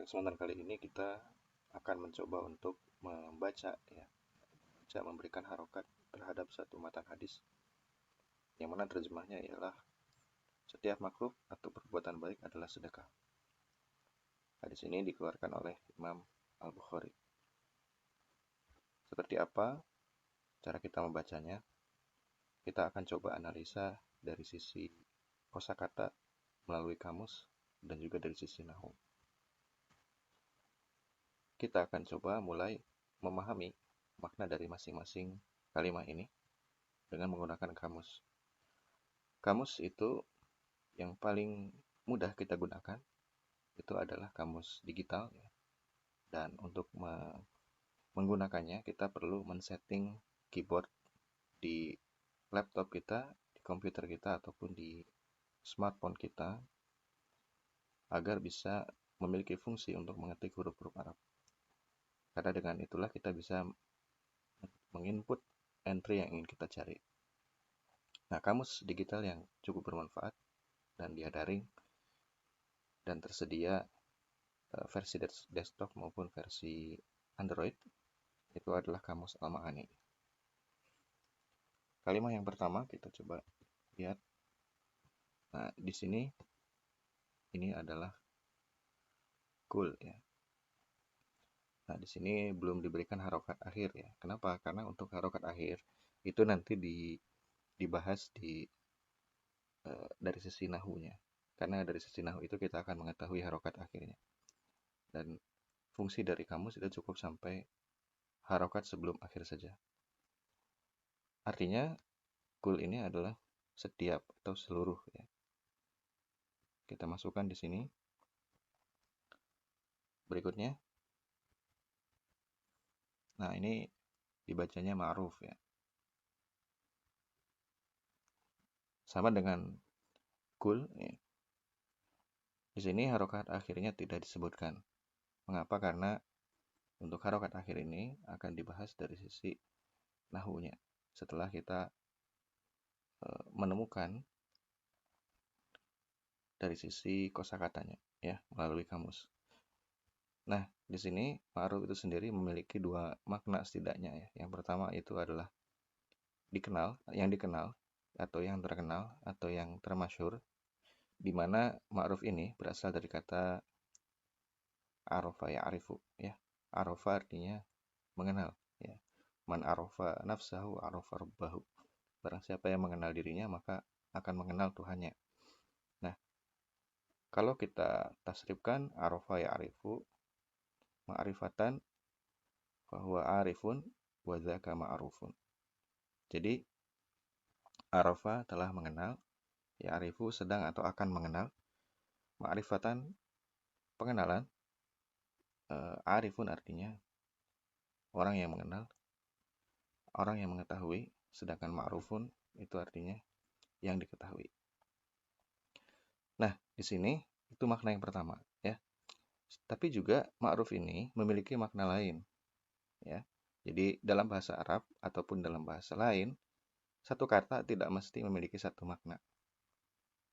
Kesempatan kali ini kita akan mencoba untuk membaca memberikan harokat terhadap satu matan hadis yang mana terjemahnya ialah setiap makhluk atau perbuatan baik adalah sedekah. Hadis ini dikeluarkan oleh Imam Al-Bukhari. Seperti apa cara kita membacanya? Kita akan coba analisa dari sisi kosakata melalui kamus dan juga dari sisi nahwu. Kita akan coba mulai memahami makna dari masing-masing kalimat ini dengan menggunakan kamus. Kamus itu yang paling mudah kita gunakan itu adalah kamus digital ya. Dan untuk menggunakannya kita perlu men-setting keyboard di laptop kita, di komputer kita ataupun di smartphone kita agar bisa memiliki fungsi untuk mengetik huruf-huruf Arab. Karena dengan itulah kita bisa menginput entry yang ingin kita cari. Nah, kamus digital yang cukup bermanfaat dan dia daring dan tersedia versi desktop maupun versi Android itu adalah kamus Al-Ma'ani. Kalimat yang pertama kita coba lihat. Nah, di sini ini adalah kul ya. Nah, di sini belum diberikan harokat akhir ya. Kenapa? Karena untuk harokat akhir itu nanti dibahas dari sisi nahunya. Karena dari sisi nahu itu kita akan mengetahui harokat akhirnya. Dan fungsi dari kamus itu cukup sampai harokat sebelum akhir saja. Artinya kul ini adalah setiap atau seluruh ya. Kita masukkan di sini. Berikutnya. Nah, ini dibacanya ma'ruf ya. Sama dengan kul ya. Di sini harokat akhirnya tidak disebutkan. Mengapa? Karena untuk harokat akhir ini akan dibahas dari sisi nahunya. Setelah kita menemukan dari sisi kosakatanya ya melalui kamus. Nah, di sini ma'ruf itu sendiri memiliki dua makna setidaknya ya. Yang pertama itu adalah yang dikenal atau yang terkenal atau yang termasyhur, di mana ma'ruf ini berasal dari kata arafa ya'rifu ya. Arafa artinya mengenal ya. Man arafa nafsahu arafa rabbahu. Barang siapa yang mengenal dirinya maka akan mengenal Tuhannya. Nah, kalau kita tasrifkan arafa ya'rifu ma'rifatan fahuwa arifun wa dzaka ma'rufun. Jadi arafa telah mengenal, ya'rifu sedang atau akan mengenal, ma'rifatan pengenalan, arifun artinya orang yang mengenal, orang yang mengetahui, sedangkan ma'rufun itu artinya yang diketahui. Nah, di sini itu makna yang pertama ya. Tapi juga ma'ruf ini memiliki makna lain ya. Jadi dalam bahasa Arab ataupun dalam bahasa lain, satu kata tidak mesti memiliki satu makna.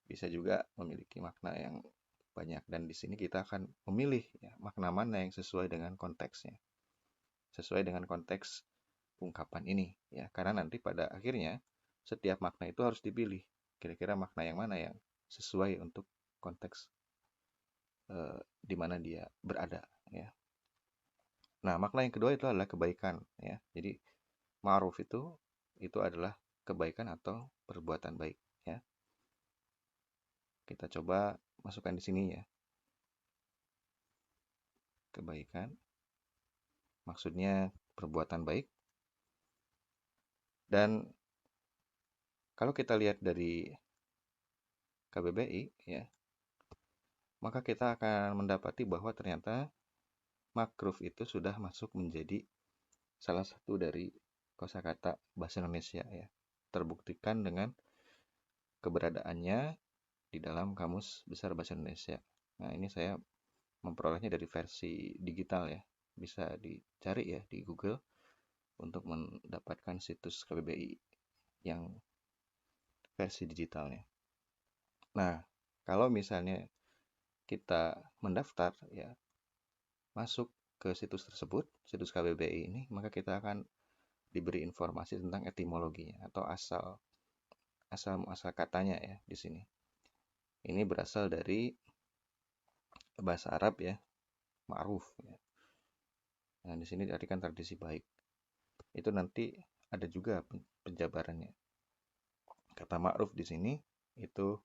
Bisa juga memiliki makna yang banyak, dan di sini kita akan memilih ya, makna mana yang sesuai dengan konteksnya. Sesuai dengan konteks ungkapan ini ya. Karena nanti pada akhirnya setiap makna itu harus dipilih. Kira-kira makna yang mana yang sesuai untuk konteks di mana dia berada ya. Nah, makna yang kedua itu adalah kebaikan ya. Jadi ma'ruf itu adalah kebaikan atau perbuatan baik ya. Kita coba masukkan di sini ya. Kebaikan maksudnya perbuatan baik. Dan kalau kita lihat dari KBBI ya, maka kita akan mendapati bahwa ternyata makruf itu sudah masuk menjadi salah satu dari kosakata bahasa Indonesia ya. Terbuktikan dengan keberadaannya di dalam Kamus Besar Bahasa Indonesia. Nah, ini saya memperolehnya dari versi digital ya. Bisa dicari ya di Google untuk mendapatkan situs KBBI yang versi digitalnya. Nah, kalau misalnya kita mendaftar ya, masuk ke situs tersebut, situs KBBI ini, maka kita akan diberi informasi tentang etimologinya atau asal katanya ya di sini. Ini berasal dari bahasa Arab ya, ma'ruf ya. Nah, di sini diartikan tradisi baik. Itu nanti ada juga penjabarannya. Kata ma'ruf di sini itu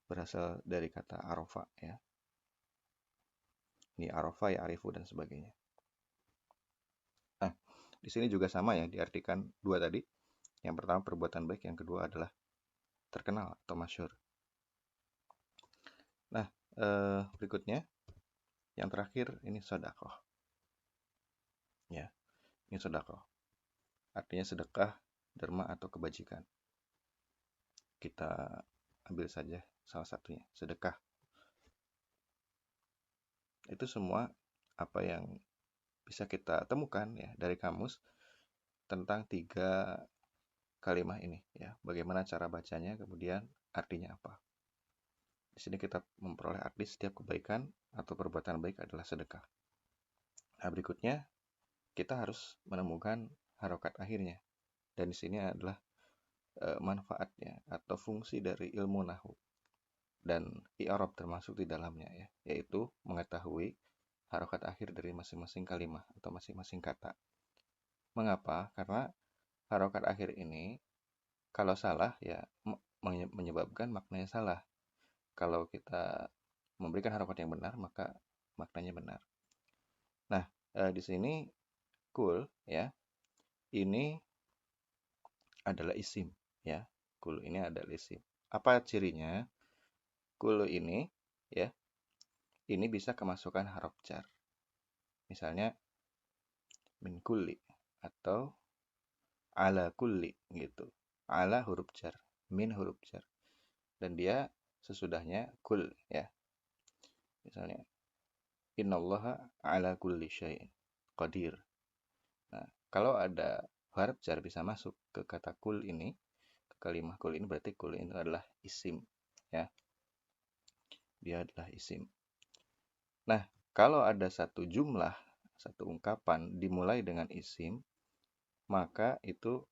berasal dari kata arafa ya. Ini arafa ya, arifu dan sebagainya. Nah, di sini juga sama ya, diartikan dua tadi. Yang pertama perbuatan baik, yang kedua adalah terkenal atau masyhur. Nah, berikutnya yang terakhir ini sedekah. Ya, ini sedekah. Artinya sedekah, derma atau kebajikan. Kita ambil saja salah satunya, sedekah. Itu semua apa yang bisa kita temukan ya dari kamus tentang 3 kalimat ini ya. Bagaimana cara bacanya, kemudian artinya apa. Di sini kita memperoleh arti setiap kebaikan atau perbuatan baik adalah sedekah. Nah, berikutnya kita harus menemukan harokat akhirnya. Dan di sini adalah manfaatnya atau fungsi dari ilmu nahwu dan i'rab termasuk di dalamnya ya, yaitu mengetahui harokat akhir dari masing-masing kalimat atau masing-masing kata. Mengapa? Karena harokat akhir ini kalau salah ya menyebabkan maknanya salah. Kalau kita memberikan harokat yang benar maka maknanya benar. Nah, di sini kul ya, ini adalah isim ya. Kul ini adalah isim. Apa cirinya? Kul ini ya, ini bisa kemasukan huruf jar. Misalnya min kulli atau ala kulli gitu. Ala huruf jar, min huruf jar. Dan dia sesudahnya kul ya. Misalnya innallaha ala kulli syai'in qadir. Nah, kalau ada huruf jar bisa masuk ke kata kul ini, ke kalimat kul ini, berarti kul ini adalah isim ya. Dia adalah isim. Nah, kalau ada satu jumlah, satu ungkapan dimulai dengan isim, maka itu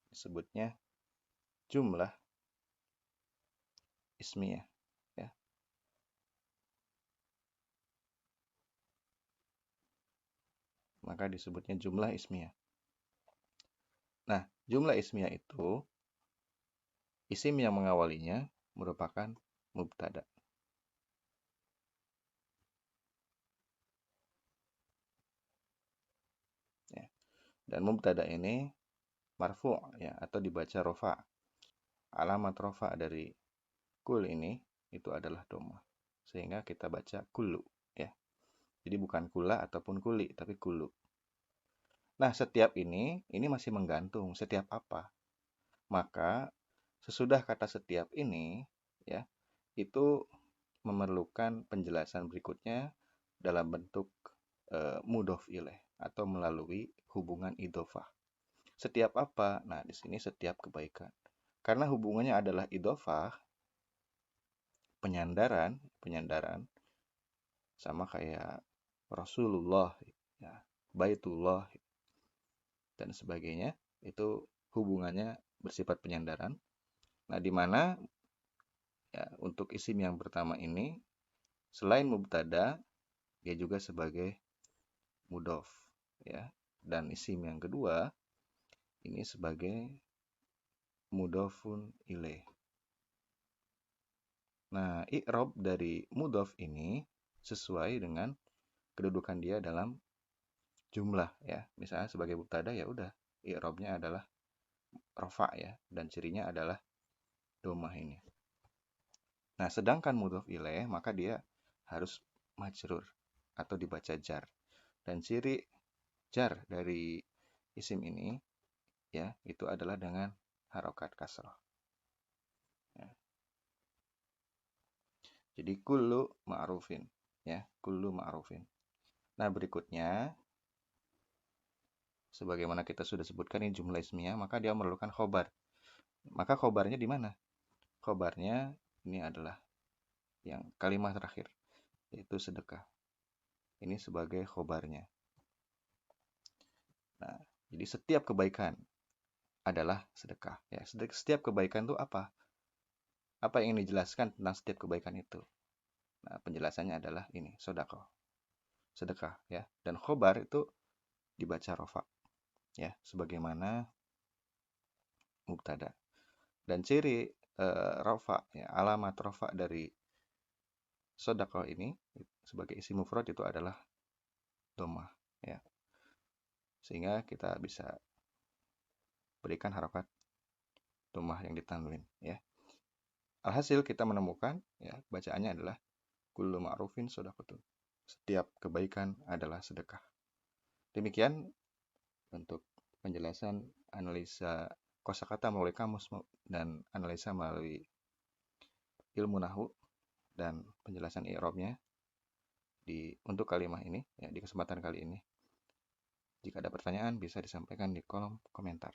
disebutnya jumlah ismiyah ya. Maka disebutnya jumlah ismiyah. Nah, jumlah ismiyah itu isim yang mengawalinya merupakan mubtada. Ya. Dan mubtada ini marfu' ya, atau dibaca rofa. Alamat rofa dari kul ini itu adalah dhamma. Sehingga kita baca kullu ya. Jadi bukan kula ataupun kuli, tapi kullu. Nah, setiap ini masih menggantung setiap apa. Maka sesudah kata setiap ini ya, itu memerlukan penjelasan berikutnya dalam bentuk mudhof ilaih atau melalui hubungan idhofah. Setiap apa? Nah, di sini setiap kebaikan. Karena hubungannya adalah idhofah, penyandaran sama kayak Rasulullah ya, Baitullah dan sebagainya, itu hubungannya bersifat penyandaran. Nah, di mana ya, untuk isim yang pertama ini selain mubtada dia juga sebagai mudhof ya, dan isim yang kedua ini sebagai mudhofun ilaih. Nah, i'rab dari mudhof ini sesuai dengan kedudukan dia dalam jumlah ya. Misalnya sebagai mubtada ya udah i'rabnya adalah rafa ya, dan cirinya adalah dhammah ini. Nah, sedangkan mudhof ilaih maka dia harus majrur atau dibaca jar. Dan ciri jar dari isim ini ya, itu adalah dengan harokat kasrah. Ya. Jadi kullu ma'rufin ya, kullu ma'rufin. Nah, berikutnya sebagaimana kita sudah sebutkan ini jumlah ismiyah, maka dia memerlukan khobar. Maka khobarnya di mana? Khobarnya ini adalah yang kalimat terakhir, yaitu sedekah. ini sebagai khobarnya. Nah, jadi setiap kebaikan adalah sedekah. Ya, setiap kebaikan itu apa? Apa yang ingin dijelaskan tentang setiap kebaikan itu? Nah, penjelasannya adalah ini, sodakoh, sedekah, ya. Dan khobar itu dibaca rofa, ya, sebagaimana mubtada. Dan ciri rofa, ya, alamat rofa dari sodakoh ini sebagai isim mufrad itu adalah dhammah, ya. Sehingga kita bisa berikan harokat dhammah yang ditanwin, ya. Alhasil kita menemukan, ya, bacaannya adalah kullu ma'rufin shadaqatun. Setiap kebaikan adalah sedekah. Demikian untuk penjelasan analisa kosakata melalui kamus dan analisa melalui ilmu nahwu dan penjelasan i'rabnya untuk kalimat ini, ya, di kesempatan kali ini. Jika ada pertanyaan bisa disampaikan di kolom komentar.